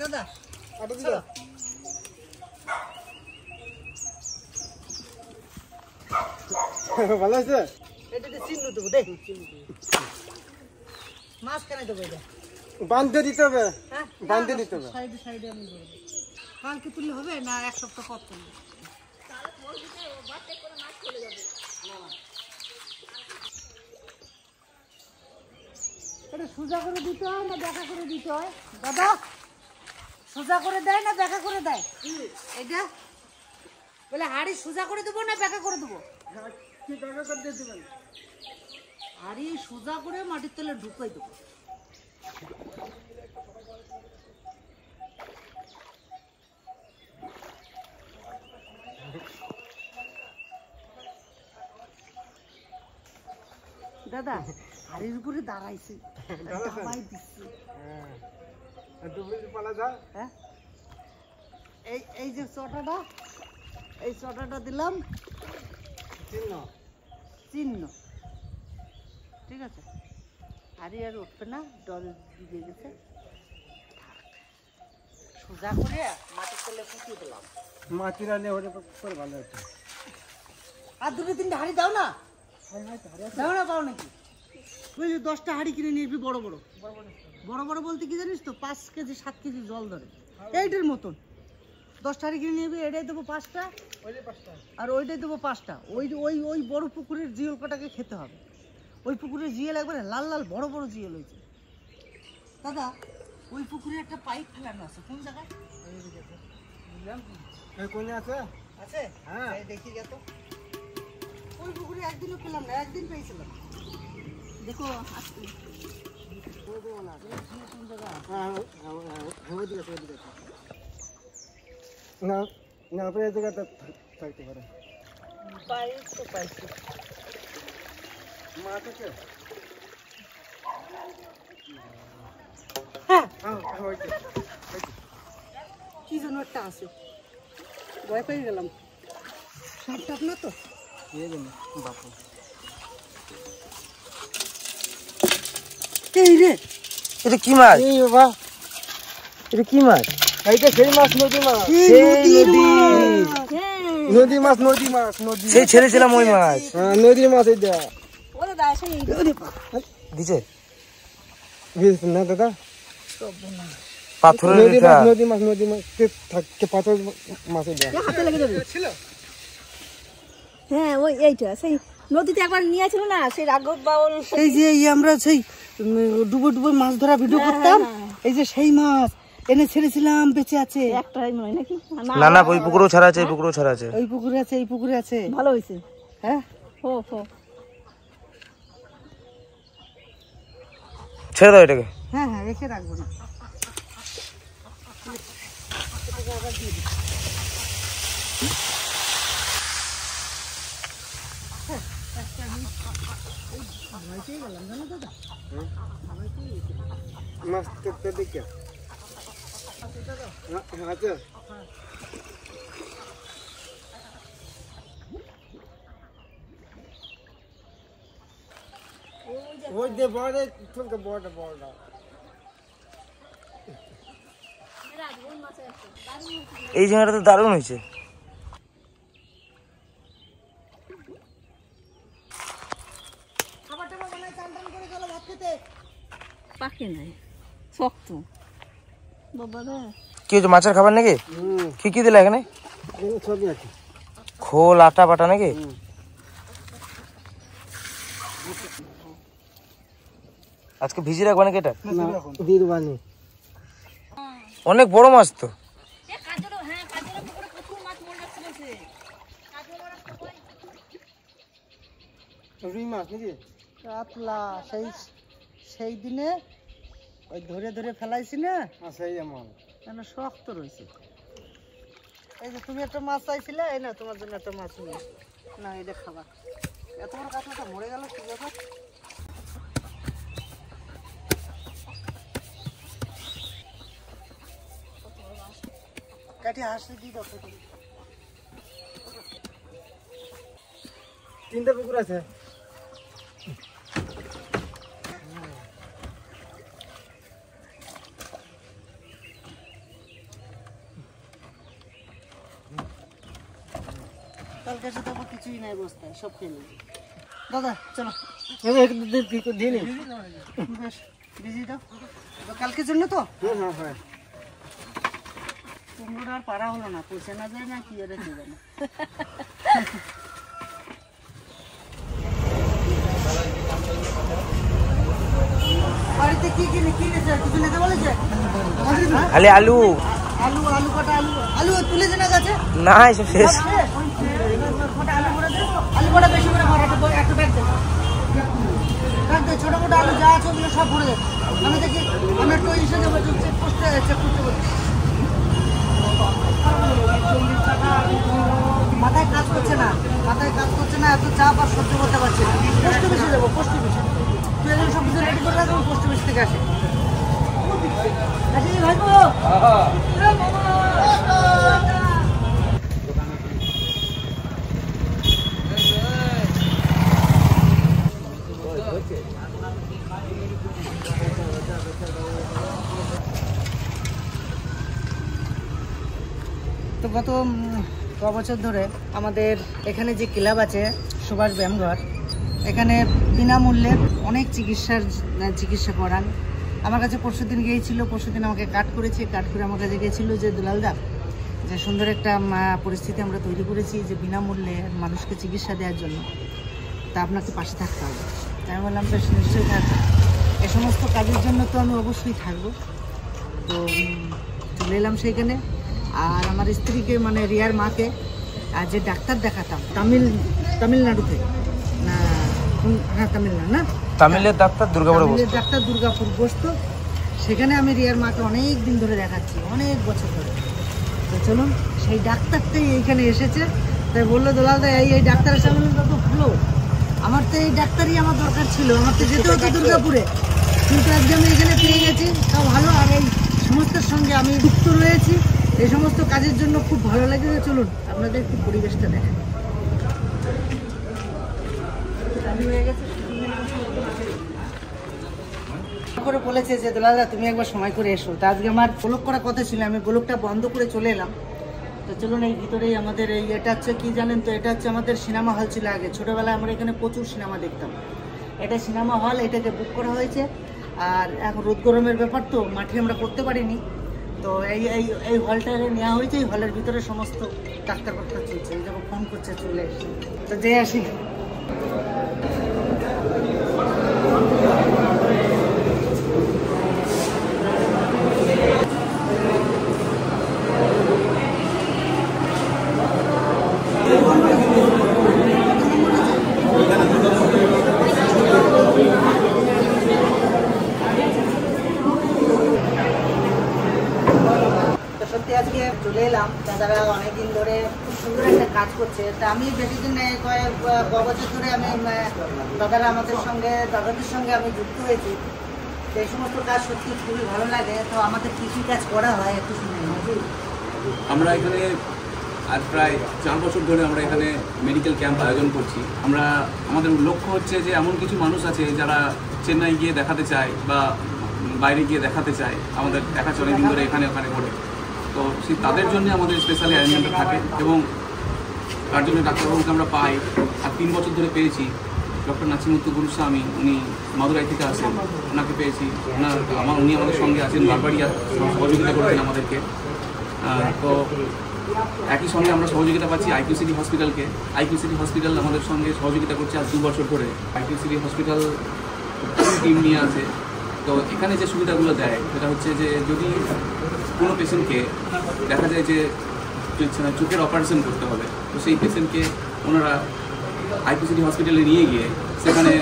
দাদা আটা দিও ভালো আছে এটা চিহ্ন দেবো দেখ মাছ কেন দেবো এটা বাঁধতে দিতে হবে হ্যাঁ বাঁধতে দিতে হবে সাইডে সাইডে আমি দেবো কালকে তুললে হবে না এক সপ্তাহ পর তুলবে এটা সোজা করে দিতে হয় না দেখা করে দিতে হয় দাদা সোজা করে দেয় না দেখা করে দেয় এটা বলে হাড়ি সোজা করে দেবো না দেখা করে দেবো কি টাকা করতে দিবেন হাড়ি সোজা করে মাটির তলে ঢুকাই দেবো দাদা হাড়ির উপরে দাঁড়াইছি দাবাই দিচ্ছি হ্যাঁ দুপুরে পালা যা হ্যাঁ এই এই যে চটাটা এই চটাটা দিলাম চিহ্ন চিহ্ন ঠিক আছে হাড়ি আর উঠবে না ডল দিয়ে গেছে সোজা করে মাটির তলে ফুটিয়ে দিলাম মাটিরা নিয়ে ওটা পরে ভালো হচ্ছে আর দুটো তিনটে হাড়ি দাও না দাও না পাও নাকি তুই 10টা হাড়ি কিনে নিয়ে আসবি বড় বড় বড় বড় বলতে কি জানিস তো 5 কেজি 7 কেজি জল ধরে এইটার মতন 10টা হাড়ি কিনে নিয়ে আসবি এটাই দেবো 5টা আর ওইটাই দেবো 5টা ওই ওই ওই বড় পুকুরের জিওল কটাকে খেতে হবে ওই পুকুরের জিওল একবারে লাল লাল বড় বড় জিওল হয়েছে দাদা ওই পুকুরে একটা পাইপ ফেলানো আছে কোন জায়গায় বুঝলাম কোনে আছে আছে হ্যাঁ এই দেখি গেতো ওই পুকুরে একদিনও পেলাম না একদিন পেয়েছিলাম দেখো আসতে না না আপনি এই জায়গাটা থাকতে পারে পাইপ তো পাইছি মাছ আছে হ্যাঁ হয়েছে কি যেন একটা আছে ভয় পেয়ে গেলাম সাপ টাপ না তো কে জানে বাপু এই রে এটা কি মাছ? এই বাবা এটা কি মাছ? এইটা সেই মাছ নদী মাছ নদী মাছ নদী মাছ নদী সেই ছেড়েছিলাম ওই মাছ। হ্যাঁ নদীর মাছ এইটা ওরে দা সেই দিছে বুঝছ না দাদা পাথরের নদী রেখা। মাছ নদী মাছ কে পাথর মাছ এইটা হাতে লেগে যাবে হ্যাঁ ওই এইটা সেই নদীতে একবার নিয়ে ছিল না সেই রাঘব বাউল এই যে আমরা সেই ডুবো ডুবো মাছ ধরা ভিডিও করতাম এই যে সেই মাছ এনে ছেড়েছিলাম বেঁচে আছে একটাই মনে নাকি না না ওই পুকুরেও ছাড়া আছে এই পুকুরেও ছাড়া আছে। ওই পুকুরে আছে এই পুকুরে আছে ভালো হয়েছে হ্যাঁ হো হো ছেড়ে দাও এটাকে। হ্যাঁ হ্যাঁ রেখে রাখবো না মাছ কেটে দেখে আচ্ছা ওই যে বড় তুমি বড় এই জায়গাটা তো দারুণ হয়েছে। পাকে নাই শক্ত বাবা রে কি হচ্ছে মাছের খাবার নাকি? কি কি দিলে এখানে? ছবি আছে খোল আটা বাটা নাকি? আজকে ভিজি রাখবা নাকি এটা? দিরবানি অনেক বড় মাছ তো। রুই মাছ নাকি কাতলা সেই সেই দিনে ওই ধরে ধরে ফেলাইছি না সেই এমন কেন শক্ত রয়েছে এই যে তুমি একটা মাছ চাইছিলে এই না তোমার জন্য একটা মাছ নিয়ে না এটা খাবার এত বড় কাতলাটা মরে গেল কি ব্যাপার কাটি হাসি দিয়ে দাও তিনটা পুকুর আছে কালকে এসে দেখবো কিছুই নাই বস্তায়, সব খেয়ে নেবে। দাদা চলো দিয়ে নি। বেশ বিজি দাও তো কালকের জন্য তো। হ্যাঁ হ্যাঁ। কুমড়োটা আর পারা হলো না, পচে না যায় না কি আর কি জানো। বাড়িতে কি কিনেছে, কিছু নিতে বলেছে? খালি আলু আলু আলু কটা আলু আলু তুলেছে না গাছে? না এসব শেষ। আলু কটা বেশি করে ভরা, একটা ব্যাগ দেবো। ব্যাগ দে, ছোট মোটো আলু যা আছে ওগুলো সব ভরে দেবে। আমি দেখি আমি একটু ইসে দেবো, চেক করতে বলছি। মাথায় কাজ করছে না, এত চাপ আর সহ্য করতে পারছি না। পোস্ট বেশি দেবো, পোস্ট বেশি। তুই এখন সব কিছু রেডি করে রাখবো, পোস্ট বেশি থেকে আসে। ভাইবো তো গত ক বছর ধরে আমাদের এখানে যে ক্লাব আছে সুভাষ ব্যায়ামঘর, এখানে বিনামূল্যে অনেক চিকিৎসা করান। আমার কাছে পরশুদিন গিয়েছিল, পরশুদিন আমাকে কাট করে আমার কাছে গিয়েছিল যে দুলালদা, যে সুন্দর একটা পরিস্থিতি আমরা তৈরি করেছি যে বিনামূল্যে মানুষকে চিকিৎসা দেওয়ার জন্য, তা আপনাকে পাশে থাকতে হবে। তাই আমি বললাম বেশ নিশ্চয়ই থাকবো, এ সমস্ত কাজের জন্য তো আমি অবশ্যই থাকবো। তো চলে এলাম সেইখানে। আর আমার স্ত্রীকে মানে রিয়ার মাকে যে ডাক্তার দেখাতাম তামিলনাড়ুতে না, হ্যাঁ তামিলনাড়ু না, তামিলের ডাক্তার দুর্গাপুর বসতো, সেখানে আমি রিয়ার মাকে অনেক দিন ধরে দেখাচ্ছি, অনেক বছর ধরে। তো চলুন সেই ডাক্তারটাই এইখানে এসেছে, তাই বললো দুলালদা এই ডাক্তারের সামনে তো ভালো, আমার তো এই ডাক্তারই আমার দরকার ছিল, আমার তো যেতে হতো দুর্গাপুরে, কিন্তু আজকে আমি এখানে পেয়ে গেছি, তাও ভালো। আর এই সমস্তের সঙ্গে আমি যুক্ত রয়েছি, এই সমস্ত কাজের জন্য খুব ভালো লাগে। চলুন আপনাদের একটু পরিবেশটা দেখেন। করে বলেছে যে দুলালদা তুমি একবার সময় করে এসো, তা আজকে আমার ব্লগ করার কথা ছিল, আমি ব্লগটা বন্ধ করে চলে এলাম। তো চলুন এই ভিতরেই আমাদের এটা হচ্ছে কি জানেন তো, এটা হচ্ছে আমাদের সিনেমা হল ছিল আগে, ছোটোবেলায় আমরা এখানে প্রচুর সিনেমা দেখতাম। এটা সিনেমা হল, এটাকে বুক করা হয়েছে। আর এখন রোদ গরমের ব্যাপার তো মাঠে আমরা করতে পারিনি, তো এই হলটাকে নেওয়া হয়েছে। এই হলের ভিতরে সমস্ত ডাক্তার চলছে, এই যখন ফোন করছে চলে এসে, তো যে আসি। সত্যি আজকে চলে এলাম, দাদারা অনেকদিন ধরে খুব সুন্দর একটা কাজ করছে। তা আমি বেশিদিন কয়েক বছর ধরে আমি দাদাদের সঙ্গে আমি যুক্ত হয়েছি। তো এই সমস্ত কাজ সত্যি খুবই ভালো লাগে। তো আমাদের কী কী কাজ করা হয় একটু শুনে নিই। আমরা এখানে আজ প্রায় 4 বছর ধরে আমরা এখানে মেডিকেল ক্যাম্প আয়োজন করছি। আমাদের লক্ষ্য হচ্ছে যে এমন কিছু মানুষ আছে যারা চেন্নাই গিয়ে দেখাতে চায় বা বাইরে গিয়ে দেখাতে চায়, আমাদের দেখাচ্ছে অনেকদিন ধরে এখানে ওখানে করে, তো তাদের জন্য আমাদের স্পেশালি অ্যারেঞ্জমেন্ট থাকে এবং তার জন্য ডাক্তারবাবুকে আমরা পাই। আর 3 বছর ধরে পেয়েছি ডক্টর নাচিমুত্তু গুরুস্বামী, উনি মাদুরাই থেকে আসেন, ওনাকে পেয়েছি। উনি আমাদের সঙ্গে আছেন, বারবারই সহযোগিতা করছেন আমাদেরকে। তো একই সঙ্গে আমরা সহযোগিতা পাচ্ছি আইকিউসিটি হসপিটালকে। আইকিউসিটি হসপিটাল আমাদের সঙ্গে সহযোগিতা করছে আজ 2 বছর ধরে। আইকিউসিটি হসপিটাল টিম নিয়ে আছে। তো এখানে যে সুবিধাগুলো দেয় সেটা হচ্ছে যে যদি কোনো পেশেন্টকে দেখা যায় যে চোখের অপারেশন করতে হবে, তো সেই পেশেন্টকে ওনারা আইকিউসিটি হসপিটালে নিয়ে গিয়ে সেখানে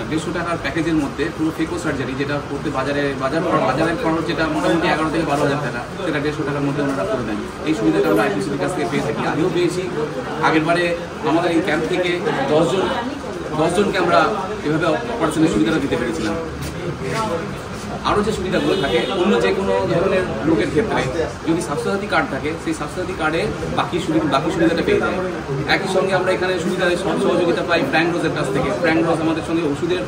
150 টাকার প্যাকেজের মধ্যে পুরো ফেকো সার্জারি, যেটা করতে বাজারের খরচ যেটা মোটামুটি 11 থেকে 12,000 টাকা, সেটা 150 টাকার মধ্যে ওনারা করে দেন। এই সুবিধাটা আমরা আইকিউসিটির কাছ থেকে পেয়ে থাকি, আগেও পেয়েছি। আগেরবারে আমাদের এই ক্যাম্প থেকে 10 জনকে আমরা এভাবে অপারেশনের সুবিধাটা দিতে পেরেছিলাম। আরও যে সুবিধাগুলো থাকে অন্য যে কোনো ধরনের লোকের ক্ষেত্রে যদি স্বাস্থ্যসাথী কার্ড থাকে, সেই স্বাস্থ্যসাথী কার্ডে বাকি সুবিধাটা পেয়ে যায়। একই সঙ্গে আমরা এখানে সহযোগিতা পাই ফ্র্যাঙ্ক রোজের কাছ থেকে। ফ্র্যাঙ্ক রোজ আমাদের সঙ্গে ওষুধের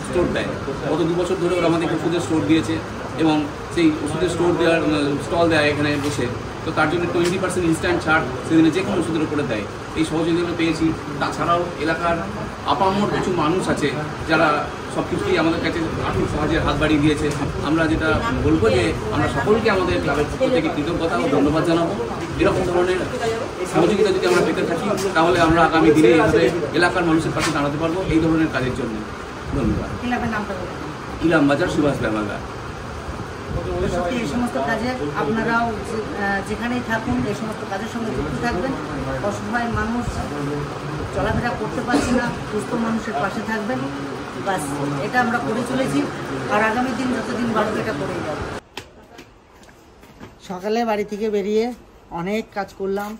স্টোর দেয়। গত 2 বছর ধরে ওরা আমাদেরকে ওষুধের স্টোর দিয়েছে এবং সেই ওষুধের স্টোর দেওয়ার স্টল দেয় এখানে বসে। তো তার জন্য 20% ইনস্ট্যান্ট ছাড় সেদিনে যে কোনো ওষুধের উপরে দেয়। এই সহযোগিতা পেয়েছি। তাছাড়াও এলাকার আপামর কিছু মানুষ আছে যারা সব কিছুই আমাদের কাছে আর্থিক সাহায্যের হাত বাড়িয়ে দিয়েছে। আমরা যেটা বলবো যে আমরা সকলকে আমাদের ক্লাবের পক্ষ থেকে কৃতজ্ঞতা ও ধন্যবাদ জানাবো। এরকম ধরনের সহযোগিতা যদি আমরা পেতে থাকি তাহলে আমরা আগামী দিনে এইভাবে এলাকার মানুষের পাশে দাঁড়াতে পারবো এই ধরনের কাজের জন্য। ধন্যবাদ। ইলামবাজার সুভাষ ব্যায়ামাগার। সত্যি এই সমস্ত কাজে আপনারাও যেখানেই থাকুন এই সমস্ত কাজের সঙ্গে যুক্ত থাকবেন। অসহায় মানুষ চলাফেরা করতে পারছে না, সুস্থ মানুষের পাশে থাকবেন। বাস এটা আমরা করে চলেছি, আর আগামী দিন যতদিন বাড়বে এটা করেই যাব। সকালে বাড়ি থেকে বেরিয়ে অনেক কাজ করলাম,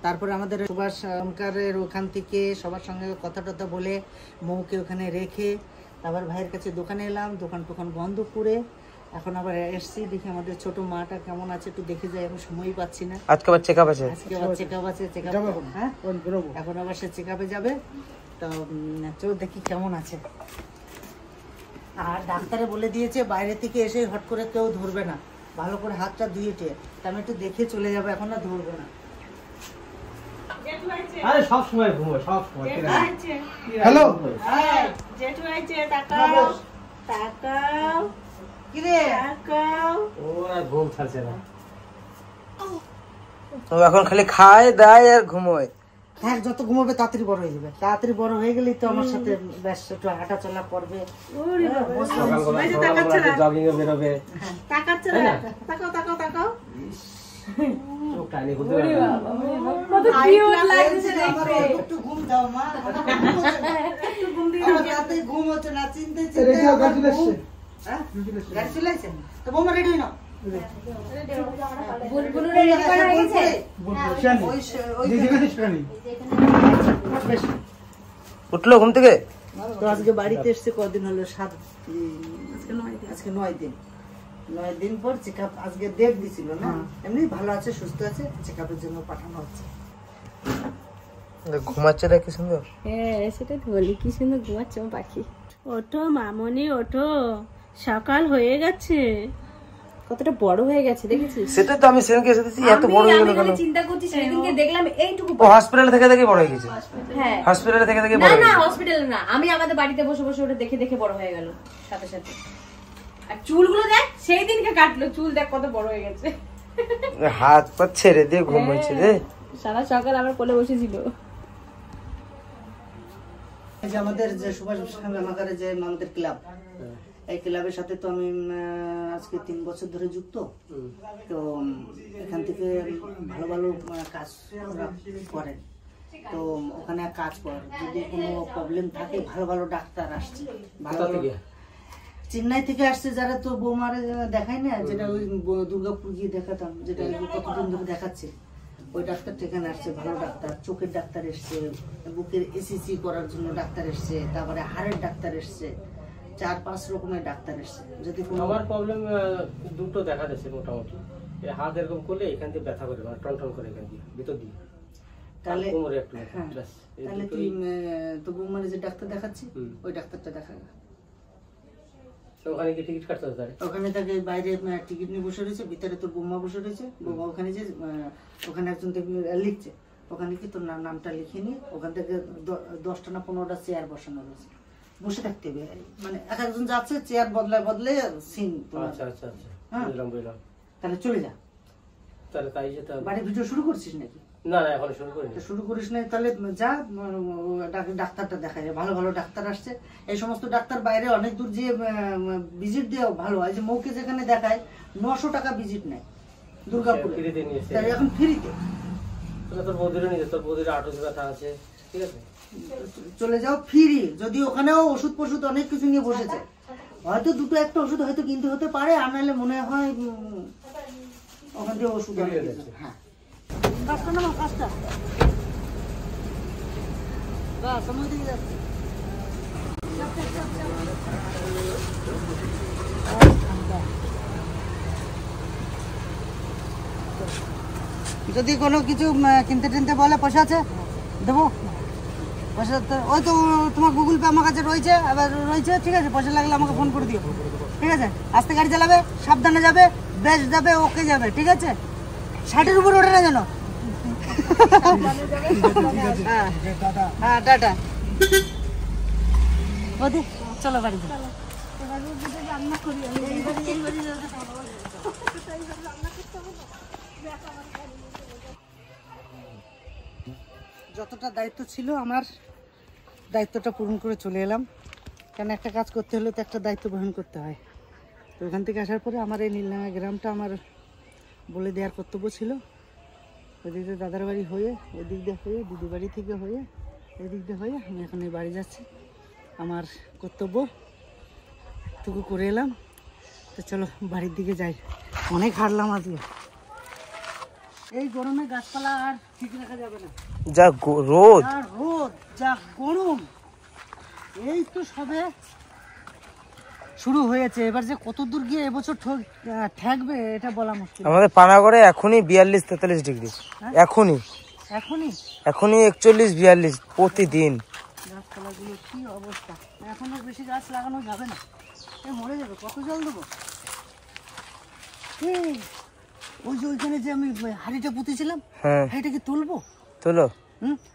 তারপরে আমাদের সুভাষ ব্যায়ামাগারের ওখান থেকে সবার সঙ্গে কথা টথা বলে মৌকে ওখানে রেখে আবার ভাইয়ের কাছে দোকানে এলাম। দোকান বন্ধ করে এখন আবার এসছি, দেখি আমাদের ছোট মাটা কেমন আছে একটু দেখে যাই। আমি সময়ই পাচ্ছি না। আজকে আবার চেকআপ আছে। হ্যাঁ, এখন আবার সে চেকআপে যাবে। তো চলো দেখি কেমন আছে। আর ডাক্তারে বলে দিয়েছে বাইরে থেকে এসে হট করে কেউ ধরবে না, ভালো করে হাতটা ধুয়ে টেয়ে। তা আমি একটু দেখে চলে যাবো, এখন আর ধরবে না। আরে সব সময় ঘুমো, সব সময়। হ্যালো, জেঠু আইছে, তাকাও তাকাও কি রে? তাকাও। ও আর ঘুম ছাড়ছে না। ও এখন খালি খায় দায় আর ঘুমোয়। হ্যাঁ, যত ঘুমাবে তাড়াতাড়ি বড় হয়ে যাবে। তাড়াতাড়ি বড় হয়ে গেলেই তো আমার সাথে বেশ একটু হাঁটা চলা করবে। ওরে বাবা, সকালবেলা এই যে তাকাচ্ছে না, জগিং এ বেরোবে। তাকাচ্ছে না, তাকাও তাকাও তাকাও। চোখ টানি খুলতে পারবে না। কত কিউট লাগছে আমার দেখতে। একটু ঘুম দাও মা, একটু ঘুম দিয়ে আমার রাতে ঘুম হচ্ছে না, চিনতে আমার ঘুম। হ্যাঁ, গাড়ি চলে আসছে তো বৌমা রেডি হই না। বুলবুল রেডি করা হয়ে গেছে। উঠলো ঘুম থেকে? তো আজকে বাড়িতে এসছে কদিন হলো? আজকে 9 দিন। 9 দিন পর চেকআপ, আজকে ডেট দিছিল না, এমনি ভালো আছে, সুস্থ আছে, চেকআপের জন্য পাঠানো হচ্ছে। ঘুমাচ্ছে না কি সুন্দর। হ্যাঁ, সেটা তো বলি, কি সুন্দর ঘুমাচ্ছে আমার পাখি। ওঠো মামনি, ওঠো, সকাল হয়ে গেছে। কতটা বড় হয়ে গেছে দেখেছিস? সেটা তো আমি সেদিনকে এসেছি, এত বড় হয়ে গেল কেন? চিন্তা করছি, সেদিনকে দেখলাম এইটুকু। ও হসপিটালে থেকে বড় হয়ে গেছে। হ্যাঁ, হসপিটালে থেকে না বড় হয়ে না, গেছে। হসপিটালে না, আমি আমাদের বাড়িতে বসে বসে ওটা দেখে দেখে বড় হয়ে গেল সাথে সাথে। আর চুলগুলো দেখ, সেই দিনকে কাটলো চুল, দেখ কত বড় হয়ে গেছে। হাত পা ছেড়ে দিয়ে ঘুমাচ্ছে রে। সারা সকাল আমার কোলে বসেছিল। এই যে আমাদের যে সুভাষ ব্যায়ামাগারে যে আমাদের ক্লাব, এই ক্লাবের সাথে তো আমি আজকে 3 বছর ধরে যুক্ত। তো এখান থেকে ভালো ভালো কাজ করেন। তো ওখানে কাজ করেন, যদি কোনো প্রবলেম থাকে ভালো ভালো ডাক্তার আসছে। ভালো চেন্নাই থেকে আসছে যারা, তো বৌমারে দেখায় না, যেটা ওই দুর্গাপুর গিয়ে দেখাতাম, যেটা কতদিন ধরে দেখাচ্ছে, ওই ডাক্তার এখানে আসছে। ভালো ডাক্তার, চোখের ডাক্তার এসছে, বুকের এসিসি করার জন্য ডাক্তার এসছে, তারপরে হাড়ের ডাক্তার এসছে, 4-5 রকমের ডাক্তার এসছে। যদি কোনো আমার প্রবলেম দুটো দেখা যাচ্ছে মোটামুটি। এই হাত এরকম করলে এখান দিয়ে ব্যথা করে, মানে টন টন করে এখান দিয়ে ভিতর দিয়ে। তাহলে কোমরে একটু হ্যাঁ, ব্যাস, এই তাহলে দুটোই। তুই তো বৌমারে যে ডাক্তার দেখাচ্ছি ওই ডাক্তারটা দেখা। তো ওখানে কি টিকিট কাটতে হবে? ওখানে তাকে বাইরে টিকিট নিয়ে বসে রয়েছে, ভিতরে তোর বৌমা বসে রয়েছে। বৌমা ওখানে যে ওখানে একজন লিখছে, ওখানে কি তোর নামটা লিখে নিয়ে ওখান থেকে 10টা না 15টা চেয়ার বসানো রয়েছে, বসে থাকতে হবে। মানে এক একজন যাচ্ছে, চেয়ার বদলে সিন। আচ্ছা আচ্ছা আচ্ছা, হ্যাঁ, বুঝলাম বুঝলাম। তাহলে চলে যা। তাহলে তাই যেতে হবে। বাড়ি ভিডিও শুরু করছিস নাকি? না না, এখন শুরু করিনি। তো শুরু করিস না, তাহলে যা, ডাক্তারটা দেখা যায়। ভালো ভালো ডাক্তার আসছে। এই সমস্ত ডাক্তার বাইরে অনেক দূর যে ভিজিট দেওয়া ভালো হয়। যে মৌকে যেখানে দেখায় 900 টাকা ভিজিট নেয় দুর্গাপুরে, ফ্রিতে নিয়েছে। তাই এখন ফ্রিতে। তোর বৌদিরও নিয়েছে, তোর বৌদির আঁটুর ব্যথা আছে, ঠিক আছে, চলে যাও ফ্রি। যদি ওখানেও ওষুধ ফষুধ অনেক কিছু নিয়ে বসেছে, হয়তো 2-1টা ওষুধ হয়তো কিনতে হতে পারে, আর নাহলে মনে হয় ওখান থেকে ওষুধ অনেক কিছু। হ্যাঁ, কাজটা নামা, কাজটা বাস সময় দিয়ে যাচ্ছে। যদি কোনো কিছু কিনতে টিনতে বলে, পয়সা আছে দেবো। পয়সা ওই তো তোমার গুগল পে আমার কাছে রয়েছে, আবার রয়েছে, ঠিক আছে। পয়সা লাগলে আমাকে ফোন করে দিও, ঠিক আছে। আস্তে গাড়ি চালাবে, সাবধানে যাবে, বেশ যাবে, ওকে যাবে, ঠিক আছে। শার্টের উপর ওঠে না যেন। হ্যাঁ টাটা। বৌদি চলো বাড়িতে। যতটা দায়িত্ব ছিল আমার দায়িত্বটা পূরণ করে চলে এলাম, কারণ একটা কাজ করতে হলে তো একটা দায়িত্ব বহন করতে হয়। তো ওখান থেকে আসার পরে আমার এই নীলডাঙ্গা গ্রামটা আমার বলে দেওয়ার কর্তব্য ছিল। ওইদিক দিয়ে দাদার বাড়ি হয়ে, ওইদিক দিয়ে হয়ে, দিদি বাড়ি থেকে হয়ে, এদিক দিয়ে হয়ে আমি এখন এই বাড়ি যাচ্ছি। আমার কর্তব্য টুকু করে এলাম। তো চলো বাড়ির দিকে যাই। অনেক হারলাম আজকে। এই গরমে গাছপালা আর ঠিক রাখা যাবে না। যা রোদ, যা রোদ, যা গরম, এই তো সবে শুরু হয়েছে। এবার যে কত দূর গিয়ে এবছর ঠেকবে এটা বলা মুশকিল। আমাদের পানাগড়ে এখনই 42-43 ডিগ্রি, এখনই এখনই 41-42 প্রতিদিন। গাছপালাগুলো কি অবস্থা! এখন আর বেশি গাছ লাগানো যাবে না, এ মরে যাবে। কত জল দেবো? ওই যে ওইখানে যে আমি হাঁড়িটা পুঁতেছিলাম, হ্যাঁ হাঁড়িটা কি তুলবো? তোলো।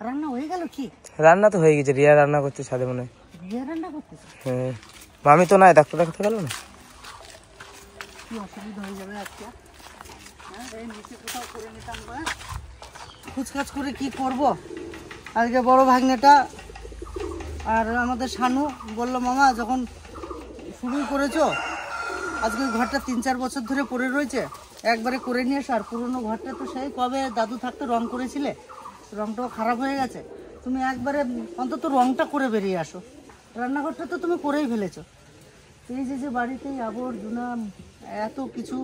রান্না হয়ে গেল কি? রান্না তো হয়ে গেছে, রিয়া রান্না করতে ছাদে মনে হয়। রিয়া রান্না করতেছে? হ্যাঁ, মামি তো নাই, ডাক্তার দেখাতে গেল না। কি অসুবিধা হয়ে যাবে আজকে। এই নিচে কোথাও করে নিতাম, খুচকাজ করে কি করব। আজকে বড় ভাগ্নেটা আর আমাদের শানু বলল, মামা যখন শুরু করেছো, আজকে ঘরটা 3-4 বছর ধরে পড়ে রয়েছে, একবারে করে নিয়ে এসো। আর পুরোনো ঘরটা তো সেই কবে দাদু থাকতে রং করেছিলে, রংটাও খারাপ হয়ে গেছে। তুমি একবারে অন্তত রংটা করে বেরিয়ে আসো। রান্নাঘরটা তো তুমি করেই ফেলেছো। এই যে বাড়িতেই আবর্জনা এত কিছু,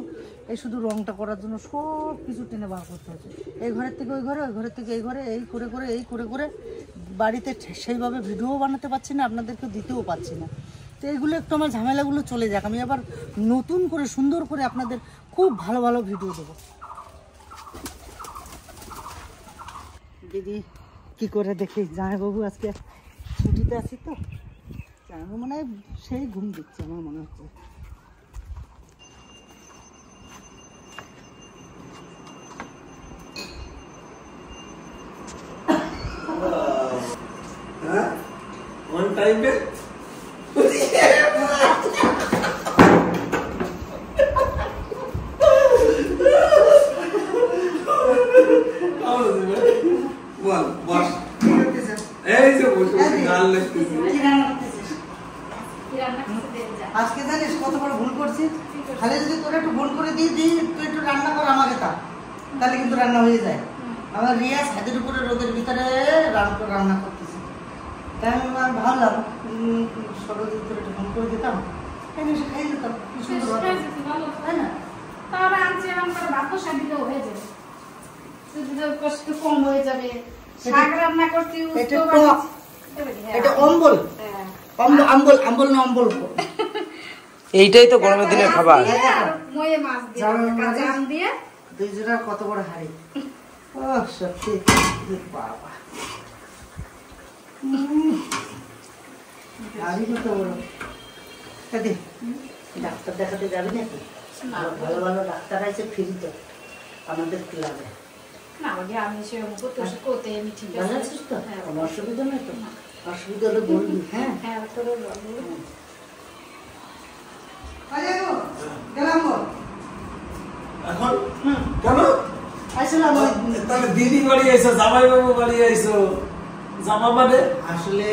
এই শুধু রংটা করার জন্য সব কিছু টেনে বার করতে হচ্ছে। এই ঘরের থেকে ওই ঘরে, ওই ঘরের থেকে এই ঘরে, এই করে করে বাড়িতে সেইভাবে ভিডিও বানাতে পারছি না, আপনাদেরকে দিতেও পারছি না। তো এইগুলো একটু আমার ঝামেলাগুলো চলে যাক, আমি আবার নতুন করে সুন্দর করে আপনাদের খুব ভালো ভালো ভিডিও দেবো। দিদি কি করে দেখি, জামাইবাবু আজকে ছুটিতে আছি তো, জামাইবাবু মনে হয় সেই ঘুম দিচ্ছে আমার মনে হচ্ছে। আজকে জানিস কত বড় ভুল করছি। খালি যদি তোরা একটু ভুল করে দিই তুই একটু রান্না কর আমাকে, তাহলে কিন্তু রান্না হয়ে যায়। আমার রিয়া ছাদের উপরে রোদের ভিতরে রান্না করতেছে, তাই আমি ভাবলাম সরোজিৎ তোর একটু ভুল করে দিতাম, এসে খাই দিতাম, কি সুন্দর তাই না? তাহলে আনছি এরকম করে ভাত বসাই দিলেও হয়ে যাবে, কষ্ট কম হয়ে যাবে। শাক রান্না করতে এটা অম্বল, অম্বল অম্বল না অম্বল, এইটাই তো গরমের দিনের খাবার। ময়ে মাছ দিয়ে 2 জোড়া কত বড় হাড়ি, ও সত্যি বাবা, হাড়ি কত বড়। ডাক্তার দেখাতে যাবি নাকি? ভালো ভালো ডাক্তার আছে ফ্রিতে আমাদের ক্লাবে। আমি সেরকম করতে আমি ঠিক ভালো আছিস তো? কোনো অসুবিধা নেই তো? অসুবিধা হলে বলবি। হ্যাঁ হ্যাঁ তোর গেলাম এখন কেন আসলাম। তাহলে দিদি বাড়ি আইসো, জামাই বাবু বাড়ি আইসো, জামা মানে আসলে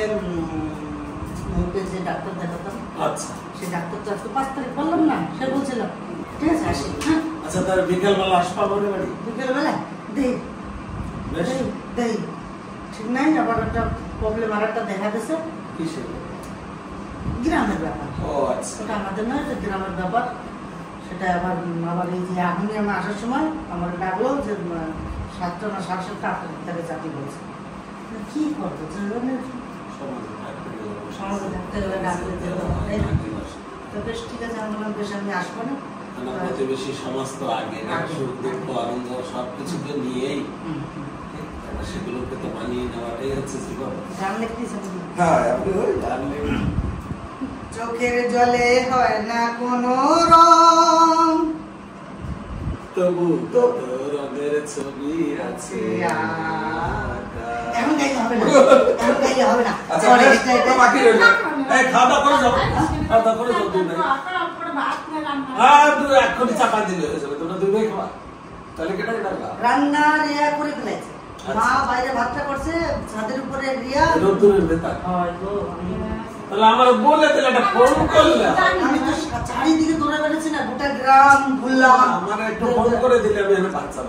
মুখে যে ডাক্তার দেখাতাম, আচ্ছা সেই ডাক্তার তো আজকে 5 তারিখ বললাম না, সে বলছিলাম ঠিক আছে আসি। হ্যাঁ আচ্ছা, তাহলে বিকেল বেলা আসবা বলে বাড়ি বিকেলবেলা দেই বেশ দেই, ঠিক নাই। আবার একটা প্রবলেম আর একটা দেখা দিয়েছে, কিসে? গ্রামের ব্যাপার। ও আচ্ছা, ওটা আমাদের নয়, তো গ্রামের ব্যাপার। সেটা আবার এই যে এখনই আমি আসার সময় আমার ডাকলো যে 7টা না 7:30 আপনাদের চাকরি বলছে। কি করবো, সমাজে থাকতে গেলে ডাকলে তো বেশ ঠিক আছে। আমি বললাম বেশ আমি আসবো না, প্রতিবেশী সমাজ তো আগে সুখ দুঃখ আনন্দ সবকিছুকে নিয়েই সেগুলোকে তো মানিয়ে নেওয়াটাই হচ্ছে জীবন। জানলে কি হ্যাঁ, আপনি ওই জানলে চোখের জলে হয় না কোনো রং, তবু তো রঙের তোর ছবি আছে এখন গাইলে হবে না, এখন গাইলে হবে না। আচ্ছা পরে বেশ, এটা- তো বাকি রইল এই খাওয়া দাওয়া করে যাও, খাওয়া দাওয়া করে যাও দুই ভাই। হ্যাঁ তুই এক্ষুনি চাপা দিলে হয়ে যাবে, তোমরা দুই ভাই খাওয়া তাহলে কেটে রাখবা রান্না রিয়া করে ফেলেছে। মা বাইরে ভাতটা করছে, ছাদের উপরে রিয়া। রোদ্দুরের ভেতর তাহলে আমার বলে দিলে একটা ফোন করলে আমি তো চারিদিকে দৌড়ে বেড়েছি না, গোটা গ্রাম ঘুরলাম। আমার একটু ফোন করে দিলে আমি এখানে বাচ্চা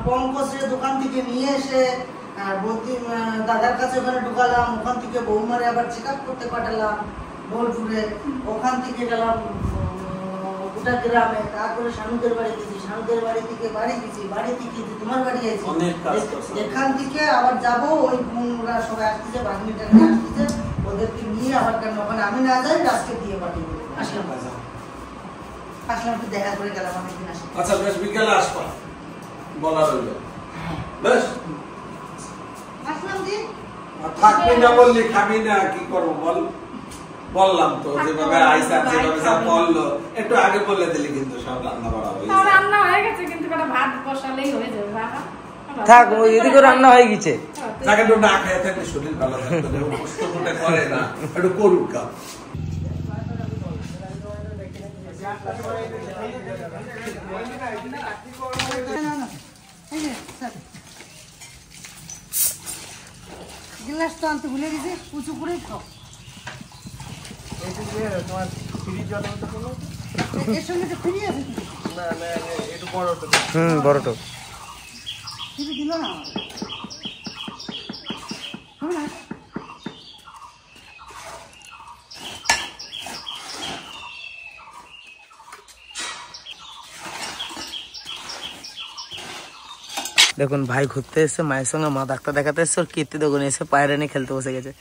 পঙ্কজের দোকান থেকে নিয়ে এসে বলতি দাদার কাছে ওখানে ঢুকালাম, ওখান থেকে বৌমারে আবার চেক আপ করতে পাঠালাম বোলপুরে, ওখান থেকে গেলাম গোটা গ্রামে, তারপরে শানুদের বাড়ি গেছি, শানুদের বাড়ি থেকে বাড়ি গেছি, বাড়ি থেকে তোমার বাড়ি গেছি, অনেক কাজ করছো। এখান থেকে আবার যাবো, ওই বোনরা সবাই আসতেছে, বাগনিটা আসতেছে, ওদেরকে নিয়ে আবার কেন ওখানে আমি না যাই, আজকে দিয়ে পাঠিয়ে দেবো। আসলাম আসলাম, একটু দেখা করে গেলাম, অনেকদিন আসি। আচ্ছা বেশ, বিকেলে আসবা বলা রইল বেশ। আসলাম দি। আর থাকবি না বললি খাবি না, কি করবো বল? বললাম তো যেভাবে আইসা যেভাবে যা বললো, একটু আগে বলে দিলি কিন্তু সব রান্না করা হয়ে তাও যায়। রান্না হয়ে গেছে, কিন্তু কটা ভাত বসালেই হয়ে যাবে বাবা। থাক, ওই এদিকে রান্না হয়ে গেছে। যাকে একটু না খেয়ে থাকলে শরীর ভালো থাকতো না, কষ্ট করে করে না, একটু করুক কাজ। গিলাস তো আনতে ভুলে গেছি, উঁচু করেই খাও। এর সঙ্গে তো ফ্রি আছে, বড়টো ফ্রি দিল না আমার। হবে না? দেখুন ভাই ঘুরতে এসছে, মায়ের সঙ্গে মা ডাক্তার দেখাতে এসছে, ওর কীর্তি দোকানে এসে পায়রা নিয়ে খেলতে বসে গেছে।